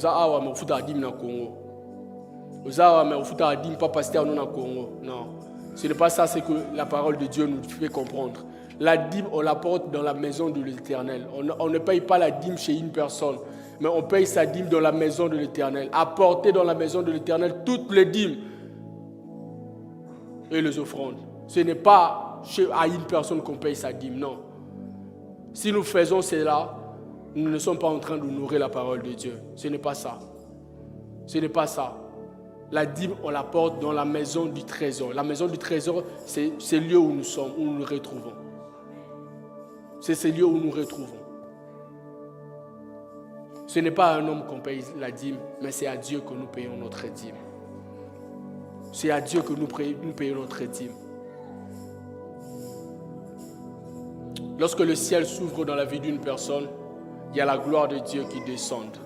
ce n'est pas ça, c'est que la parole de Dieu nous fait comprendre. La dîme, on la porte dans la maison de l'Éternel. On ne paye pas la dîme chez une personne, mais on paye sa dîme dans la maison de l'Éternel. Apporter dans la maison de l'Éternel toutes les dîmes et les offrandes. Ce n'est pas à une personne qu'on paye sa dîme, non. Si nous faisons cela, nous ne sommes pas en train de nourrir la parole de Dieu. Ce n'est pas ça. Ce n'est pas ça. La dîme, on la porte dans la maison du trésor. La maison du trésor, c'est le lieu où nous sommes, où nous nous retrouvons. C'est ce lieu où nous nous retrouvons. Ce n'est pas à un homme qu'on paye la dîme, mais c'est à Dieu que nous payons notre dîme. C'est à Dieu que nous payons notre dîme. Lorsque le ciel s'ouvre dans la vie d'une personne, il y a la gloire de Dieu qui descend.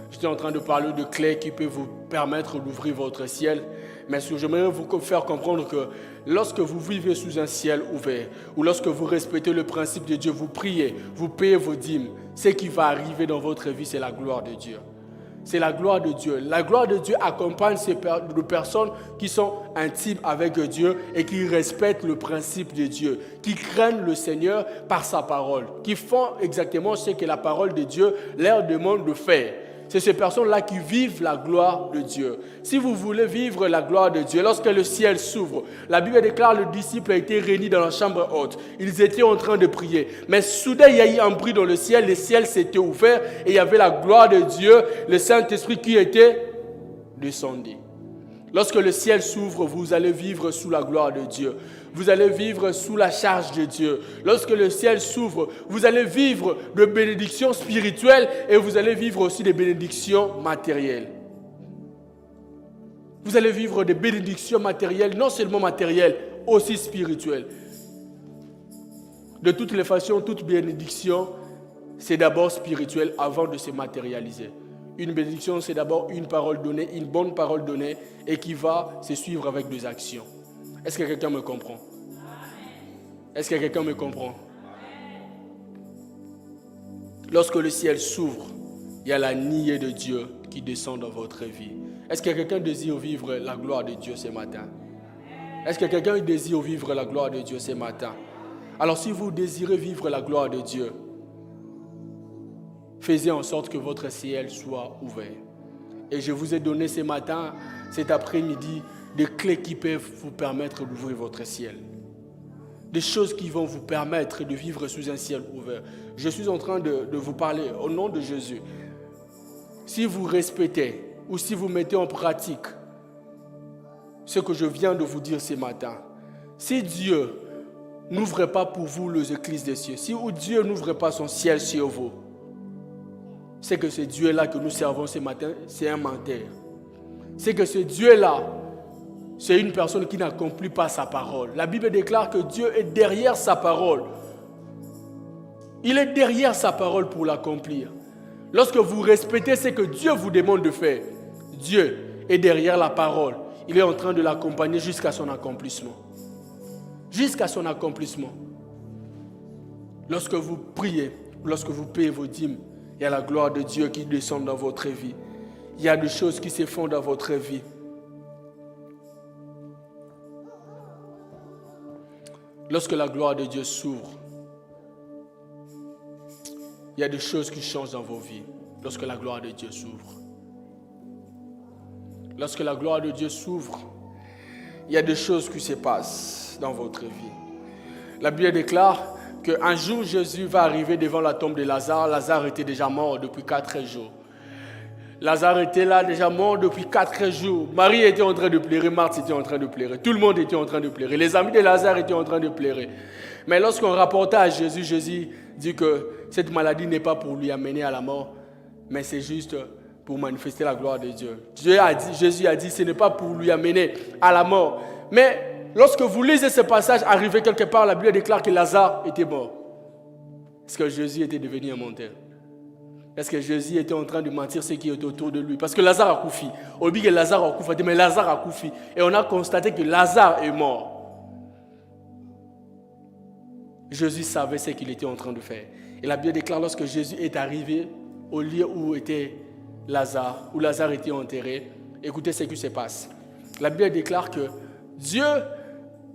Je suis en train de parler de clés qui peuvent vous permettre d'ouvrir votre ciel. Mais j'aimerais vous faire comprendre que lorsque vous vivez sous un ciel ouvert, ou lorsque vous respectez le principe de Dieu, vous priez, vous payez vos dîmes, ce qui va arriver dans votre vie, c'est la gloire de Dieu. C'est la gloire de Dieu. La gloire de Dieu accompagne ces personnes qui sont intimes avec Dieu et qui respectent le principe de Dieu, qui craignent le Seigneur par sa parole, qui font exactement ce que la parole de Dieu leur demande de faire. C'est ces personnes-là qui vivent la gloire de Dieu. Si vous voulez vivre la gloire de Dieu, lorsque le ciel s'ouvre, la Bible déclare que le disciple a été réuni dans la chambre haute. Ils étaient en train de prier. Mais soudain, il y a eu un bruit dans le ciel s'était ouvert et il y avait la gloire de Dieu, le Saint-Esprit qui était descendu. Lorsque le ciel s'ouvre, vous allez vivre sous la gloire de Dieu. Vous allez vivre sous la charge de Dieu. Lorsque le ciel s'ouvre, vous allez vivre de bénédictions spirituelles et vous allez vivre aussi des bénédictions matérielles. Vous allez vivre des bénédictions matérielles, non seulement matérielles, aussi spirituelles. De toutes les façons, toute bénédiction, c'est d'abord spirituel avant de se matérialiser. Une bénédiction, c'est d'abord une parole donnée, une bonne parole donnée et qui va se suivre avec des actions. Est-ce que quelqu'un me comprend? Est-ce que quelqu'un me comprend? Lorsque le ciel s'ouvre, il y a la nuée de Dieu qui descend dans votre vie. Est-ce que quelqu'un désire vivre la gloire de Dieu ce matin? Est-ce que quelqu'un désire vivre la gloire de Dieu ce matin? Alors si vous désirez vivre la gloire de Dieu, faites en sorte que votre ciel soit ouvert. Et je vous ai donné ce matin, cet après-midi, des clés qui peuvent vous permettre d'ouvrir votre ciel. des choses qui vont vous permettre de vivre sous un ciel ouvert. Je suis en train de vous parler au nom de Jésus. Si vous respectez ou si vous mettez en pratique ce que je viens de vous dire ce matin, si Dieu n'ouvre pas pour vous les écluses des cieux, si Dieu n'ouvre pas son ciel sur vous, c'est que ce Dieu-là que nous servons ce matin, c'est un menteur. C'est que ce Dieu-là, c'est une personne qui n'accomplit pas sa parole. La Bible déclare que Dieu est derrière sa parole. Il est derrière sa parole pour l'accomplir. Lorsque vous respectez ce que Dieu vous demande de faire, Dieu est derrière la parole. Il est en train de l'accompagner jusqu'à son accomplissement. Jusqu'à son accomplissement. Lorsque vous priez, lorsque vous payez vos dîmes, il y a la gloire de Dieu qui descend dans votre vie. Il y a des choses qui se font dans votre vie. Lorsque la gloire de Dieu s'ouvre, il y a des choses qui changent dans vos vies. Lorsque la gloire de Dieu s'ouvre. Lorsque la gloire de Dieu s'ouvre, il y a des choses qui se passent dans votre vie. La Bible déclare qu'un jour Jésus va arriver devant la tombe de Lazare. Lazare était déjà mort depuis 4 jours. Lazare était là déjà mort depuis 4 jours. Marie était en train de pleurer, Marthe était en train de pleurer. Tout le monde était en train de pleurer. Les amis de Lazare étaient en train de pleurer. Mais lorsqu'on rapporta à Jésus, Jésus dit que cette maladie n'est pas pour lui amener à la mort, mais c'est juste pour manifester la gloire de Dieu. Jésus a dit, ce n'est pas pour lui amener à la mort. Mais lorsque vous lisez ce passage, arrivé quelque part, la Bible déclare que Lazare était mort. Est-ce que Jésus était devenu un menteur? Est-ce que Jésus était en train de mentir ceux qui étaient autour de lui? Parce que Lazare a couffé. On dit que Lazare a couffé, mais Lazare a couffé. Et on a constaté que Lazare est mort. Jésus savait ce qu'il était en train de faire. Et la Bible déclare lorsque Jésus est arrivé au lieu où était Lazare, où Lazare était enterré, écoutez ce qui se passe. La Bible déclare que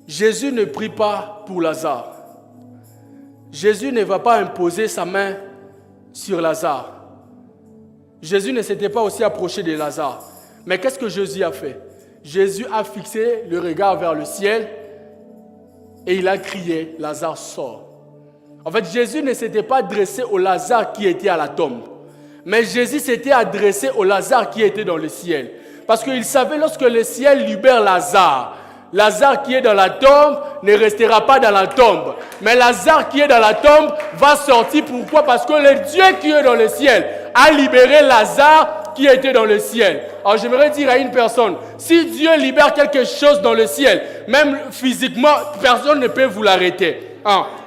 Jésus ne prie pas pour Lazare. Jésus ne va pas imposer sa main sur Lazare. Jésus ne s'était pas aussi approché de Lazare. Mais qu'est-ce que Jésus a fait? Jésus a fixé le regard vers le ciel et il a crié, Lazare sort. En fait, Jésus ne s'était pas adressé au Lazare qui était à la tombe. Mais Jésus s'était adressé au Lazare qui était dans le ciel. Parce qu'il savait lorsque le ciel libère Lazare, Lazare qui est dans la tombe ne restera pas dans la tombe. Mais Lazare qui est dans la tombe va sortir. Pourquoi? Parce que le Dieu qui est dans le ciel a libéré Lazare qui était dans le ciel. Alors j'aimerais dire à une personne, si Dieu libère quelque chose dans le ciel, même physiquement, personne ne peut vous l'arrêter.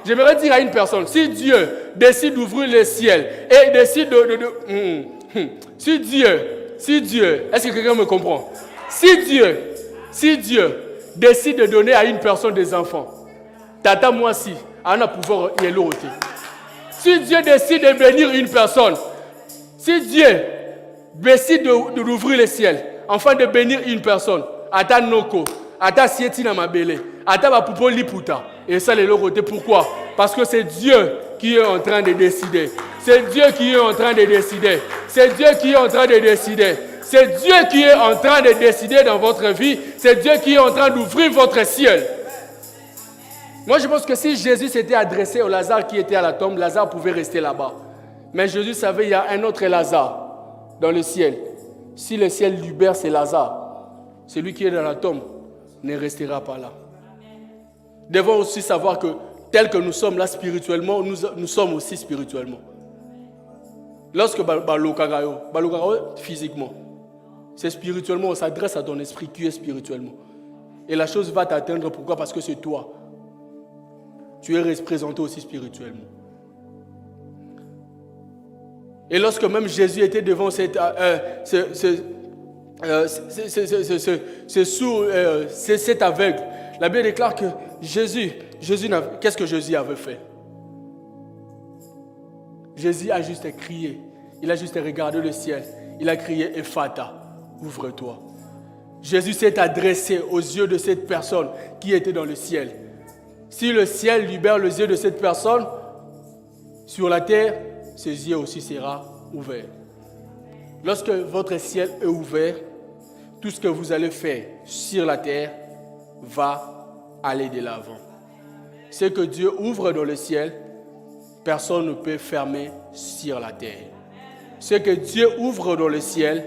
J'aimerais dire à une personne, si Dieu décide d'ouvrir le ciel et décide si Dieu, est-ce que quelqu'un me comprend? Si Dieu décide de donner à une personne des enfants, tata moi si, on a pouvoir y aller. Si Dieu décide de bénir une personne, si Dieu décide d'ouvrir le ciel, afin de bénir une personne, ata noko, ata sieti na mabele, ata ba pupo liputa, et ça les côté. Pourquoi? Parce que c'est Dieu qui est en train de décider. C'est Dieu qui est en train de décider. C'est Dieu qui est en train de décider. C'est Dieu qui est en train de décider dans votre vie. C'est Dieu qui est en train d'ouvrir votre ciel. Moi, je pense que si Jésus s'était adressé au Lazare qui était à la tombe, Lazare pouvait rester là-bas. Mais Jésus savait qu'il y a un autre Lazare dans le ciel. Si le ciel libère ce Lazare, celui qui est dans la tombe ne restera pas là. Nous devons aussi savoir que tel que nous sommes là spirituellement, nous sommes aussi spirituellement. Lorsque balokagayo physiquement, c'est spirituellement, on s'adresse à ton esprit qui est spirituellement. Et la chose va t'atteindre. Pourquoi? Parce que c'est toi. Tu es représenté aussi spirituellement. Et lorsque même Jésus était devant cet aveugle, la Bible déclare que qu'est-ce que Jésus avait fait? Jésus a juste crié. Il a juste regardé le ciel. Il a crié, Ephata, ouvre-toi. Jésus s'est adressé aux yeux de cette personne qui était dans le ciel. Si le ciel libère les yeux de cette personne, sur la terre, ses yeux aussi seront ouverts. Lorsque votre ciel est ouvert, tout ce que vous allez faire sur la terre va aller de l'avant. ce que Dieu ouvre dans le ciel, personne ne peut fermer sur la terre. Ce que Dieu ouvre dans le ciel,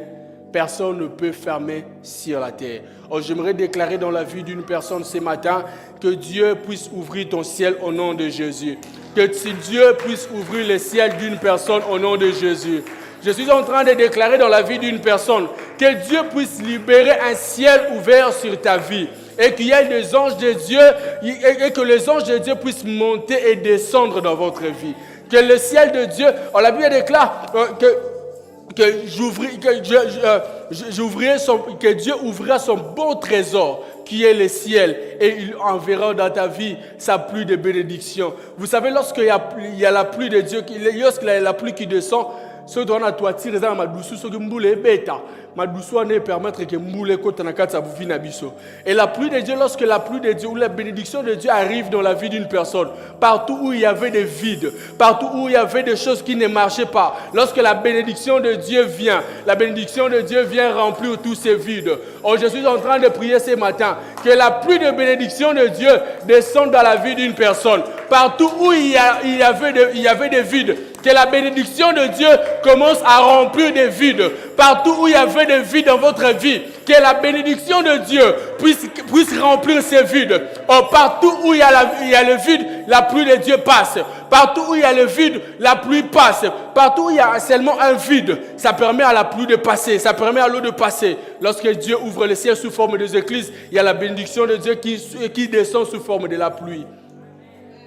personne ne peut fermer sur la terre. Oh, j'aimerais déclarer dans la vie d'une personne ce matin que Dieu puisse ouvrir ton ciel au nom de Jésus. Que Dieu puisse ouvrir le ciel d'une personne au nom de Jésus. Je suis en train de déclarer dans la vie d'une personne que Dieu puisse libérer un ciel ouvert sur ta vie. Et qu'il y ait des anges de Dieu et que les anges de Dieu puissent monter et descendre dans votre vie. Que le ciel de Dieu, la Bible déclare que Dieu ouvrira son bon trésor qui est le ciel et il enverra dans ta vie sa pluie de bénédiction. Vous savez, lorsqu'il y a la pluie de Dieu, lorsqu'il y a la pluie qui descend, ce dont on a toiture, c'est ma douce, ce que mboule bêta. Ma douce ne permettre que mboule côté na kata vous vina biso. Et la pluie de Dieu, lorsque la pluie de Dieu ou la bénédiction de Dieu arrive dans la vie d'une personne, partout où il y avait des vides, partout où il y avait des choses qui ne marchaient pas, lorsque la bénédiction de Dieu vient remplir tous ces vides. Oh, je suis en train de prier ce matin que la pluie de bénédiction de Dieu descende dans la vie d'une personne. Partout où il y avait des vides, que la bénédiction de Dieu commence à remplir des vides. Partout où il y avait des vides dans votre vie, que la bénédiction de Dieu puisse remplir ces vides. Oh, partout où il y a le vide, la pluie de Dieu passe. Partout où il y a le vide, la pluie passe. Partout où il y a seulement un vide, ça permet à la pluie de passer, ça permet à l'eau de passer. Lorsque Dieu ouvre le ciel sous forme des écluses, il y a la bénédiction de Dieu qui descend sous forme de la pluie.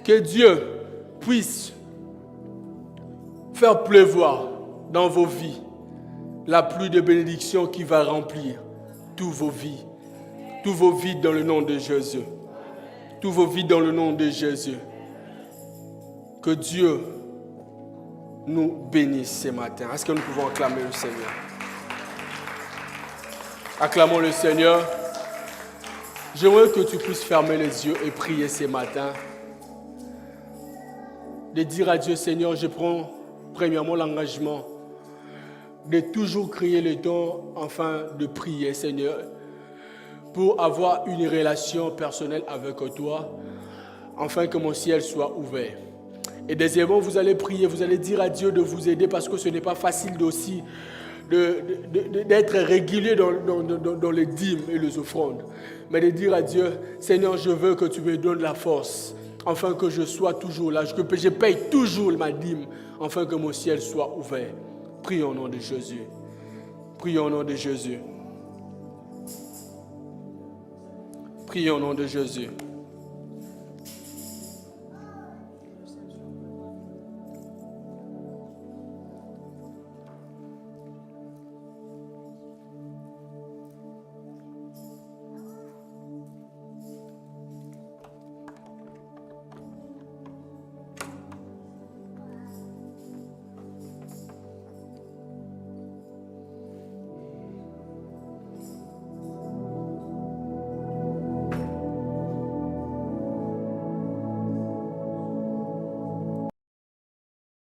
Que Dieu puisse faire pleuvoir dans vos vies la pluie de bénédiction qui va remplir toutes vos vies. Tous vos vides dans le nom de Jésus. Tous vos vides dans le nom de Jésus. Que Dieu nous bénisse ce matin. Est-ce que nous pouvons acclamer le Seigneur? Acclamons le Seigneur. J'aimerais que tu puisses fermer les yeux et prier ce matin. De dire à Dieu, Seigneur, je prends premièrement l'engagement de toujours créer le temps, enfin de prier, Seigneur, pour avoir une relation personnelle avec toi, afin que mon ciel soit ouvert. Et deuxièmement, vous allez prier, vous allez dire à Dieu de vous aider parce que ce n'est pas facile aussi d'être régulier dans les dîmes et les offrandes. Mais de dire à Dieu, Seigneur, je veux que tu me donnes la force, afin que je sois toujours là, que je paye toujours ma dîme, afin que mon ciel soit ouvert. Prions au nom de Jésus. Prions au nom de Jésus. Prions au nom de Jésus.